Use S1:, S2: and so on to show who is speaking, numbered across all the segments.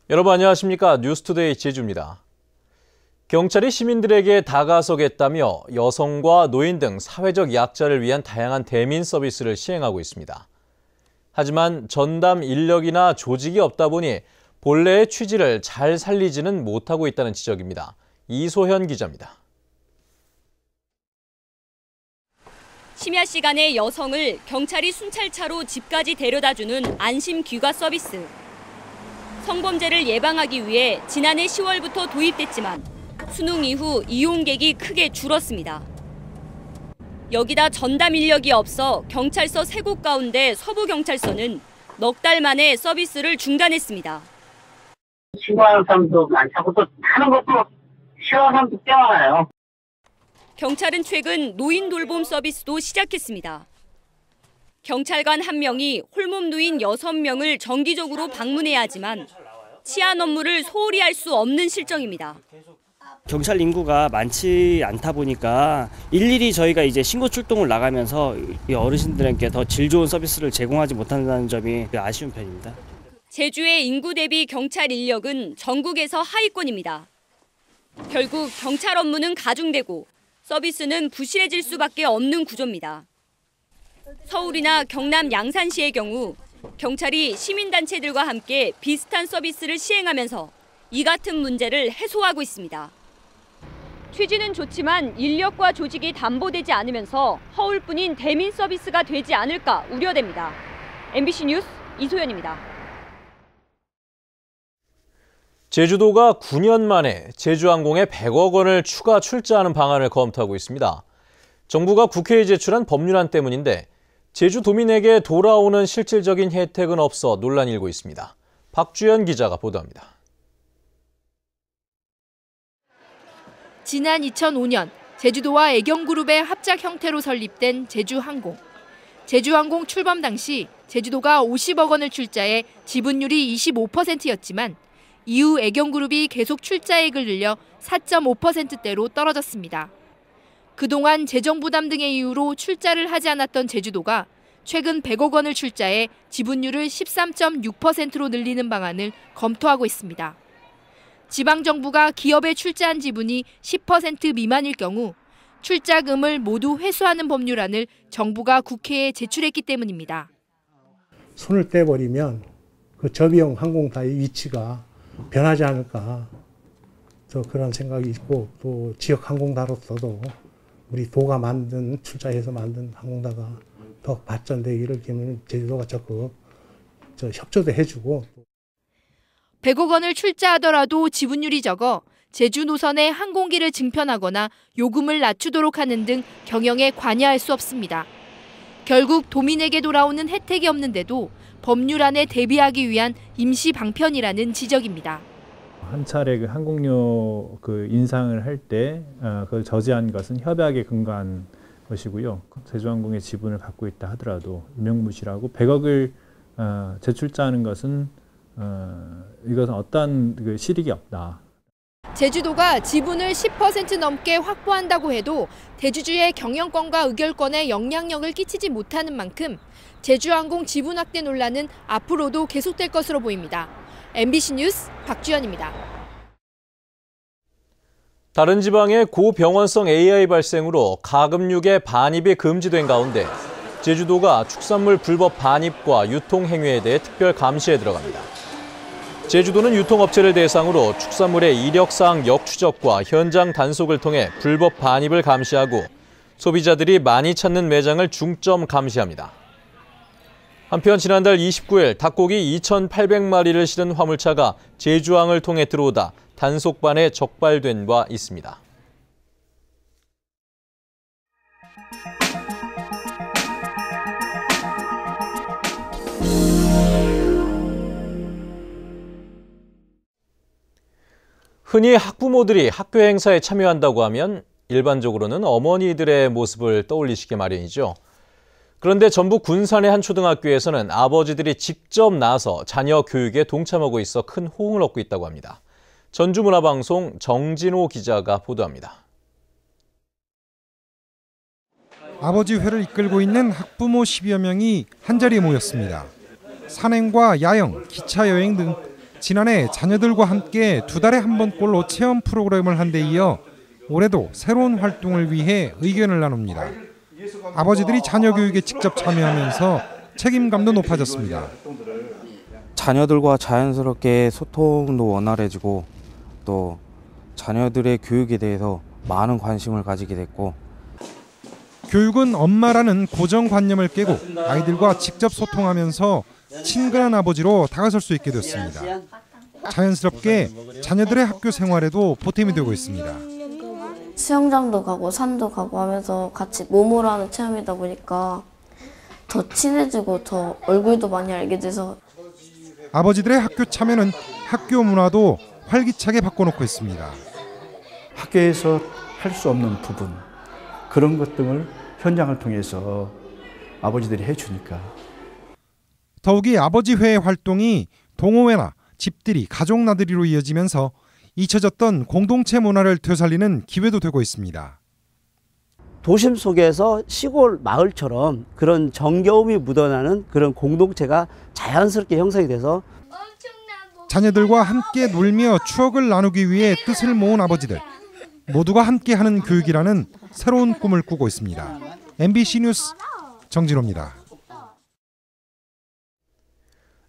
S1: 여러분 안녕하십니까? 뉴스투데이 제주입니다. 경찰이 시민들에게 다가서겠다며 여성과 노인 등 사회적 약자를 위한 다양한 대민 서비스를 시행하고 있습니다. 하지만 전담 인력이나 조직이 없다 보니 본래의 취지를 잘 살리지는 못하고 있다는 지적입니다. 이소현 기자입니다.
S2: 심야 시간에 여성을 경찰이 순찰차로 집까지 데려다주는 안심 귀가 서비스. 성범죄를 예방하기 위해 지난해 10월부터 도입됐지만 수능 이후 이용객이 크게 줄었습니다. 여기다 전담 인력이 없어 경찰서 3곳 가운데 서부경찰서는 넉 달 만에 서비스를 중단했습니다.
S3: 신고하는 사람도 많고 또 하는 것도 싫어하는 사람도 꽤 많아요.
S2: 경찰은 최근 노인 돌봄 서비스도 시작했습니다. 경찰관 1명이 홀몸 누인 6명을 정기적으로 방문해야 하지만 치안 업무를 소홀히 할 수 없는 실정입니다.
S4: 경찰 인구가 많지 않다 보니까 일일이 저희가 이제 신고 출동을 나가면서 이 어르신들에게 더 질 좋은 서비스를 제공하지 못한다는 점이 아쉬운 편입니다.
S2: 제주의 인구 대비 경찰 인력은 전국에서 하위권입니다. 결국 경찰 업무는 가중되고 서비스는 부실해질 수밖에 없는 구조입니다. 서울이나 경남 양산시의 경우 경찰이 시민단체들과 함께 비슷한 서비스를 시행하면서 이 같은 문제를 해소하고 있습니다. 취지는 좋지만 인력과 조직이 담보되지 않으면서 허울뿐인 대민 서비스가 되지 않을까 우려됩니다. MBC 뉴스 이소연입니다.
S1: 제주도가 9년 만에 제주항공에 100억 원을 추가 출자하는 방안을 검토하고 있습니다. 정부가 국회에 제출한 법률안 때문인데 제주도민에게 돌아오는 실질적인 혜택은 없어 논란이 일고 있습니다. 박주연 기자가 보도합니다.
S5: 지난 2005년 제주도와 애경그룹의 합작 형태로 설립된 제주항공. 제주항공 출범 당시 제주도가 50억 원을 출자해 지분율이 25%였지만 이후 애경그룹이 계속 출자액을 늘려 4.5%대로 떨어졌습니다. 그동안 재정 부담 등의 이유로 출자를 하지 않았던 제주도가 최근 100억 원을 출자해 지분율을 13.6%로 늘리는 방안을 검토하고 있습니다. 지방정부가 기업에 출자한 지분이 10% 미만일 경우 출자금을 모두 회수하는 법률안을 정부가 국회에 제출했기 때문입니다.
S6: 손을 떼버리면 그 저비용 항공사의 위치가 변하지 않을까, 그런 생각이 있고, 또 지역 항공사로서도 우리 도가 만든, 출자해서 만든 항공사가 더 발전되기를 제주도가 적극 협조도 해주고.
S5: 100억 원을 출자하더라도 지분율이 적어 제주 노선에 항공기를 증편하거나 요금을 낮추도록 하는 등 경영에 관여할 수 없습니다. 결국 도민에게 돌아오는 혜택이 없는데도 법률안에 대비하기 위한 임시 방편이라는 지적입니다.
S7: 한 차례 그 항공료 인상을 할 때 그걸 저지한 것은 협약에 근거한 것이고요. 제주항공의 지분을 갖고 있다 하더라도 유명무실하고 100억을 재출자하는 것은 이것은 어떠한 실익이 없다.
S5: 제주도가 지분을 10% 넘게 확보한다고 해도 대주주의 경영권과 의결권에 영향력을 끼치지 못하는 만큼 제주항공 지분 확대 논란은 앞으로도 계속될 것으로 보입니다. MBC 뉴스 박주연입니다.
S1: 다른 지방의 고병원성 AI 발생으로 가금육의 반입이 금지된 가운데 제주도가 축산물 불법 반입과 유통 행위에 대해 특별 감시에 들어갑니다. 제주도는 유통업체를 대상으로 축산물의 이력사항 역추적과 현장 단속을 통해 불법 반입을 감시하고 소비자들이 많이 찾는 매장을 중점 감시합니다. 한편 지난달 29일 닭고기 2,800마리를 실은 화물차가 제주항을 통해 들어오다 단속반에 적발된 바 있습니다. 흔히 학부모들이 학교 행사에 참여한다고 하면 일반적으로는 어머니들의 모습을 떠올리시기 마련이죠. 그런데 전북 군산의 한 초등학교에서는 아버지들이 직접 나서 자녀 교육에 동참하고 있어 큰 호응을 얻고 있다고 합니다. 전주문화방송 정진호 기자가 보도합니다.
S8: 아버지 회를 이끌고 있는 학부모 10여 명이 한자리에 모였습니다. 산행과 야영, 기차 여행 등 지난해 자녀들과 함께 2달에 한 번꼴로 체험 프로그램을 한 데 이어 올해도 새로운 활동을 위해 의견을 나눕니다. 아버지들이 자녀 교육에 직접 참여하면서 책임감도 높아졌습니다.
S9: 자녀들과 자연스럽게 소통도 원활해지고 또 자녀들의 교육에 대해서 많은 관심을 가지게 됐고,
S8: 교육은 엄마라는 고정관념을 깨고 아이들과 직접 소통하면서 친근한 아버지로 다가설 수 있게 됐습니다. 자연스럽게 자녀들의 학교 생활에도 보탬이 되고 있습니다.
S10: 수영장도 가고 산도 가고 하면서 같이 몸으로 하는 체험이다 보니까 더 친해지고 더 얼굴도 많이 알게 돼서.
S8: 아버지들의 학교 참여는 학교 문화도 활기차게 바꿔놓고 있습니다.
S11: 학교에서 할 수 없는 부분, 그런 것 등을 현장을 통해서 아버지들이 해주니까.
S8: 더욱이 아버지회 활동이 동호회나 집들이, 가족 나들이로 이어지면서 잊혀졌던 공동체 문화를 되살리는 기회도 되고 있습니다.
S12: 도심 속에서 시골 마을처럼 그런 정겨움이 묻어나는 그런 공동체가 자연스럽게 형성이 돼서
S8: 자녀들과 함께 놀며 추억을 나누기 위해 뜻을 모은 아버지들. 모두가 함께하는 교육이라는 새로운 꿈을 꾸고 있습니다. MBC 뉴스 정진호입니다.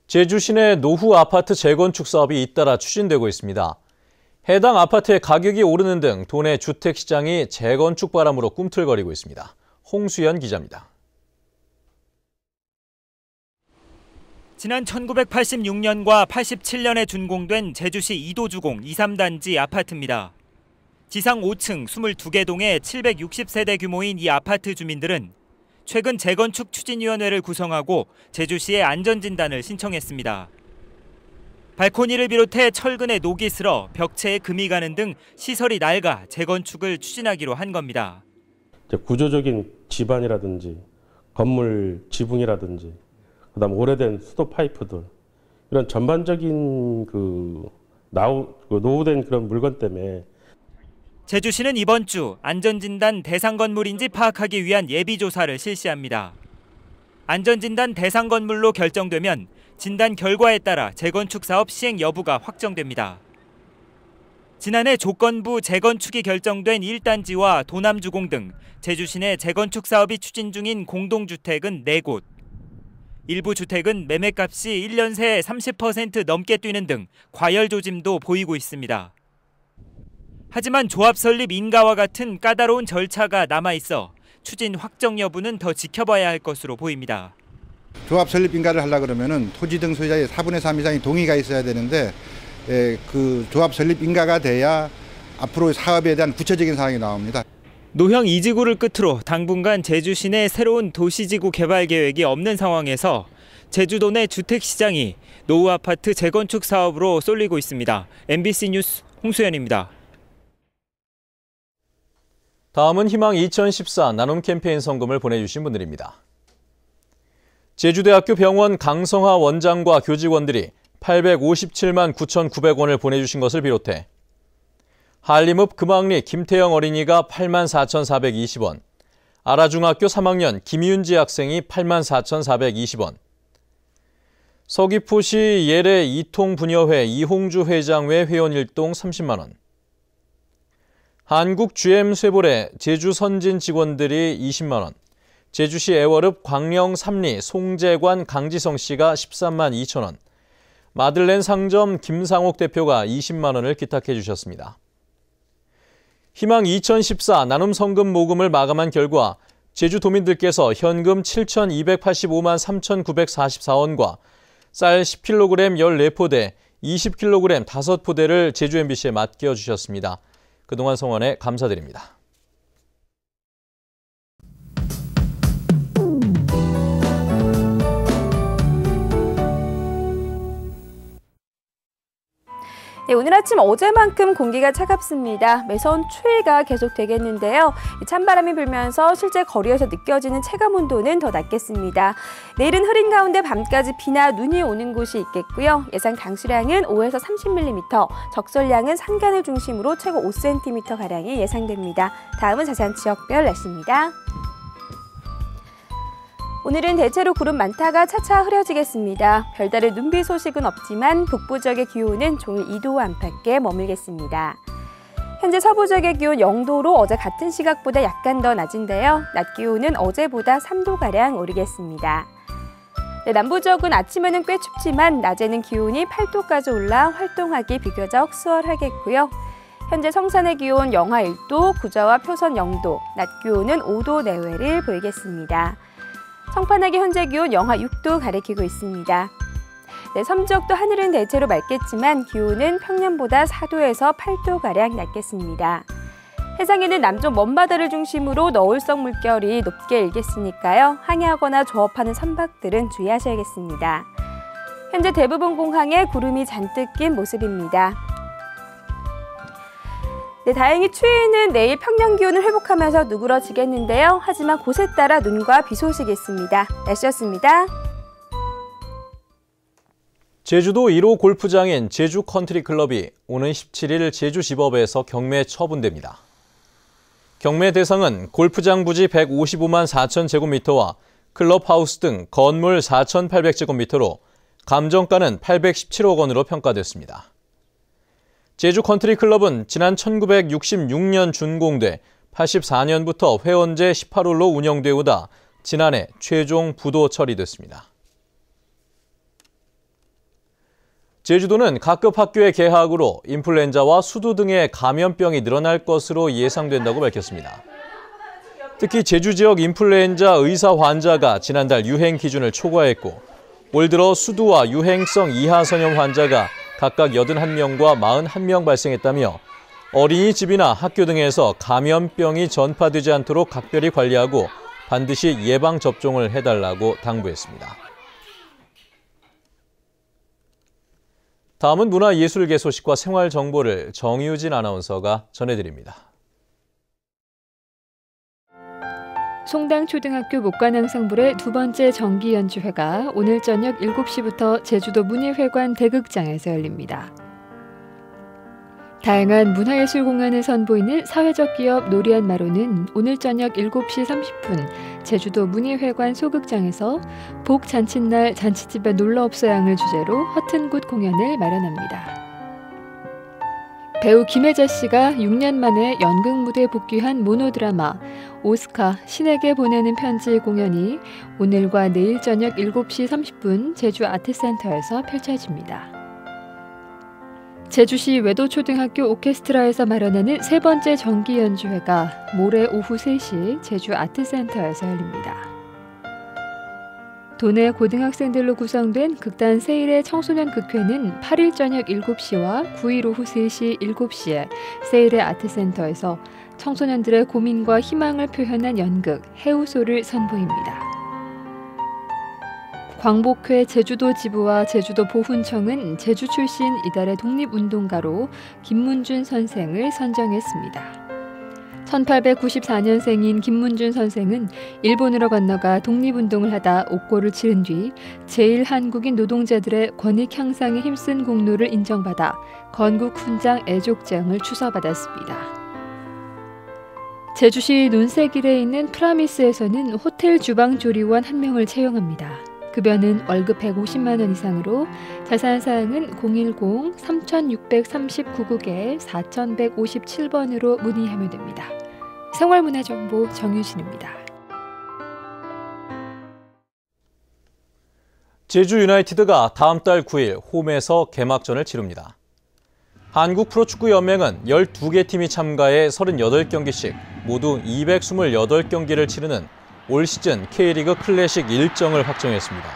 S1: 제주 시내 노후 아파트 재건축 사업이 잇따라 추진되고 있습니다. 해당 아파트의 가격이 오르는 등 도내 주택 시장이 재건축 바람으로 꿈틀거리고 있습니다. 홍수연 기자입니다.
S13: 지난 1986년과 87년에 준공된 제주시 이도주공 2, 3단지 아파트입니다. 지상 5층 22개 동의 760세대 규모인 이 아파트 주민들은 최근 재건축 추진위원회를 구성하고 제주시에 안전진단을 신청했습니다. 발코니를 비롯해 철근에 녹이 슬어 벽체에 금이 가는 등 시설이 낡아 재건축을 추진하기로 한 겁니다.
S14: 구조적인 지반이라든지 건물 지붕이라든지 그다음 오래된 수도 파이프들, 이런 전반적인 노후된 그런 물건 때문에
S13: 제주시는 이번 주 안전진단 대상 건물인지 파악하기 위한 예비조사를 실시합니다. 안전진단 대상 건물로 결정되면 진단 결과에 따라 재건축 사업 시행 여부가 확정됩니다. 지난해 조건부 재건축이 결정된 1단지와 도남주공 등 제주시 내 재건축 사업이 추진 중인 공동주택은 4곳. 일부 주택은 매매값이 1년 새에 30% 넘게 뛰는 등 과열 조짐도 보이고 있습니다. 하지만 조합 설립 인가와 같은 까다로운 절차가 남아있어 추진 확정 여부는 더 지켜봐야 할 것으로 보입니다.
S15: 조합 설립 인가를 하려고 그러면은 토지 등 소유자의 4분의 3 이상의 동의가 있어야 되는데 그 조합 설립 인가가 돼야 앞으로 사업에 대한 구체적인 사항이 나옵니다.
S13: 노형 2지구를 끝으로 당분간 제주시 내 새로운 도시지구 개발 계획이 없는 상황에서 제주도 내 주택시장이 노후 아파트 재건축 사업으로 쏠리고 있습니다. MBC 뉴스 홍수연입니다.
S1: 다음은 희망 2014 나눔 캠페인 성금을 보내주신 분들입니다. 제주대학교 병원 강성하 원장과 교직원들이 857만 9,900원을 보내주신 것을 비롯해 한림읍 금왕리 김태영 어린이가 8만 4,420원, 아라중학교 3학년 김윤지 학생이 8만 4,420원, 서귀포시 예래 이통부녀회 이홍주 회장 외 회원 일동 30만 원, 한국 GM 쇠볼의 제주 선진 직원들이 20만 원, 제주시 애월읍 광령 삼리 송재관 강지성 씨가 13만 2천 원, 마들렌 상점 김상옥 대표가 20만 원을 기탁해 주셨습니다. 희망 2014 나눔 성금 모금을 마감한 결과 제주도민들께서 현금 7,285만 3,944원과 쌀 10kg 14포대, 20kg 5포대를 제주 MBC에 맡겨주셨습니다. 그동안 성원에 감사드립니다.
S16: 네, 오늘 아침 어제만큼 공기가 차갑습니다. 매서운 추위가 계속되겠는데요. 찬바람이 불면서 실제 거리에서 느껴지는 체감 온도는 더 낮겠습니다. 내일은 흐린 가운데 밤까지 비나 눈이 오는 곳이 있겠고요. 예상 강수량은 5에서 30mm, 적설량은 산간을 중심으로 최고 5cm가량이 예상됩니다. 다음은 자세한 지역별 날씨입니다. 오늘은 대체로 구름 많다가 차차 흐려지겠습니다. 별다른 눈비 소식은 없지만 북부 지역의 기온은 종일 2도 안팎에 머물겠습니다. 현재 서부 지역의 기온 0도로 어제 같은 시각보다 약간 더 낮은데요. 낮 기온은 어제보다 3도가량 오르겠습니다. 네, 남부 지역은 아침에는 꽤 춥지만 낮에는 기온이 8도까지 올라 활동하기 비교적 수월하겠고요. 현재 성산의 기온 영하 1도, 구좌와 표선 0도, 낮 기온은 5도 내외를 보이겠습니다. 청판하기 현재 기온 영하 6도 가리키고 있습니다. 네, 섬 지역도 하늘은 대체로 맑겠지만 기온은 평년보다 4도에서 8도가량 낮겠습니다. 해상에는 남쪽 먼바다를 중심으로 너울성 물결이 높게 일겠으니까요. 항해하거나 조업하는 선박들은 주의하셔야겠습니다. 현재 대부분 공항에 구름이 잔뜩 낀 모습입니다. 네, 다행히 추위는 내일 평년 기온을 회복하면서 누그러지겠는데요. 하지만 곳에 따라 눈과 비 소식이 있습니다. 날씨였습니다.
S1: 제주도 1호 골프장인 제주 컨트리클럽이 오는 17일 제주지법에서 경매 처분됩니다. 경매 대상은 골프장 부지 155만 4천 제곱미터와 클럽하우스 등 건물 4,800제곱미터로 감정가는 817억 원으로 평가됐습니다. 제주 컨트리클럽은 지난 1966년 준공돼 84년부터 회원제 18홀로 운영돼 오다 지난해 최종 부도 처리됐습니다. 제주도는 각급 학교의 개학으로 인플루엔자와 수두 등의 감염병이 늘어날 것으로 예상된다고 밝혔습니다. 특히 제주 지역 인플루엔자 의사 환자가 지난달 유행 기준을 초과했고 올 들어 수두와 유행성 이하 전염 환자가 각각 81명과 41명 발생했다며 어린이집이나 학교 등에서 감염병이 전파되지 않도록 각별히 관리하고 반드시 예방접종을 해달라고 당부했습니다. 다음은 문화예술계 소식과 생활 정보를 정유진 아나운서가 전해드립니다.
S17: 송당초등학교 목관앙상블의 두 번째 정기연주회가 오늘 저녁 7시부터 제주도 문예회관 대극장에서 열립니다. 다양한 문화예술 공연을 선보이는 사회적 기업 노리안마로는 오늘 저녁 7시 30분 제주도 문예회관 소극장에서 복잔칫날 잔치집에 놀러옵서양을 주제로 허튼 곳 공연을 마련합니다. 배우 김혜자 씨가 6년 만에 연극 무대에 복귀한 모노드라마 오스카 신에게 보내는 편지 공연이 오늘과 내일 저녁 7시 30분 제주 아트센터에서 펼쳐집니다. 제주시 외도초등학교 오케스트라에서 마련하는 세 번째 정기연주회가 모레 오후 3시 제주 아트센터에서 열립니다. 도내 고등학생들로 구성된 극단 세일의 청소년 극회는 8일 저녁 7시와 9일 오후 3시 7시에 세일의 아트센터에서 청소년들의 고민과 희망을 표현한 연극 해우소를 선보입니다. 광복회 제주도 지부와 제주도 보훈청은 제주 출신 이달의 독립운동가로 김문준 선생을 선정했습니다. 1894년생인 김문준 선생은 일본으로 건너가 독립운동을 하다 옥고를 치른 뒤 제1한국인 노동자들의 권익 향상에 힘쓴 공로를 인정받아 건국훈장 애족장을 추서받았습니다. 제주시 논새길에 있는 프라미스에서는 호텔 주방조리원 1명을 채용합니다. 급여는 월급 150만 원 이상으로 자세한 사항은 010-3639국에 4157번으로 문의하면 됩니다. 생활문화정보 정유진입니다.
S1: 제주 유나이티드가 다음 달 9일 홈에서 개막전을 치릅니다. 한국프로축구연맹은 12개 팀이 참가해 38경기씩 모두 228경기를 치르는 올 시즌 K리그 클래식 일정을 확정했습니다.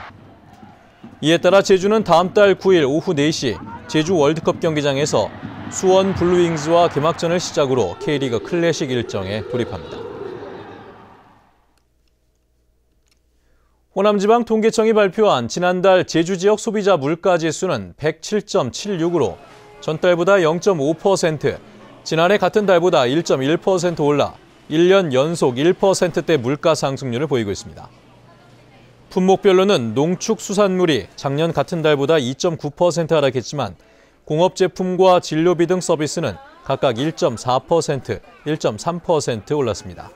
S1: 이에 따라 제주는 다음 달 9일 오후 4시 제주 월드컵 경기장에서 수원 블루윙즈와 개막전을 시작으로 K리그 클래식 일정에 돌입합니다. 호남지방 통계청이 발표한 지난달 제주 지역 소비자 물가지수는 107.76으로 전달보다 0.5%, 지난해 같은 달보다 1.1% 올라 1년 연속 1%대 물가 상승률을 보이고 있습니다. 품목별로는 농축수산물이 작년 같은 달보다 2.9% 하락했지만 공업제품과 진료비 등 서비스는 각각 1.4%, 1.3% 올랐습니다.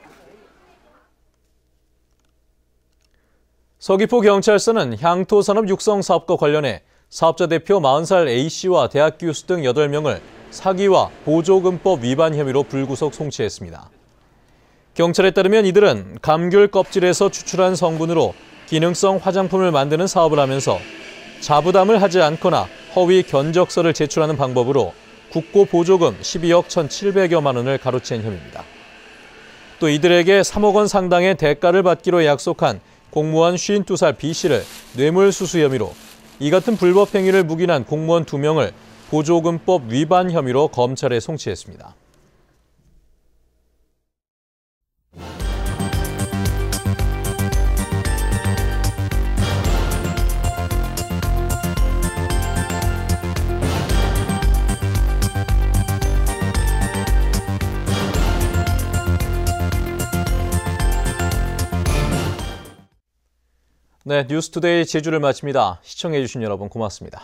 S1: 서귀포경찰서는 향토산업 육성 사업과 관련해 사업자 대표 40살 A씨와 대학 교수 등 8명을 사기와 보조금법 위반 혐의로 불구속 송치했습니다. 경찰에 따르면 이들은 감귤 껍질에서 추출한 성분으로 기능성 화장품을 만드는 사업을 하면서 자부담을 하지 않거나 허위 견적서를 제출하는 방법으로 국고 보조금 12억 1,700여만 원을 가로챈 혐의입니다. 또 이들에게 3억 원 상당의 대가를 받기로 약속한 공무원 52살 B씨를 뇌물수수 혐의로 이 같은 불법 행위를 묵인한 공무원 2명을 보조금법 위반 혐의로 검찰에 송치했습니다. 네, 뉴스투데이 제주를 마칩니다. 시청해주신 여러분 고맙습니다.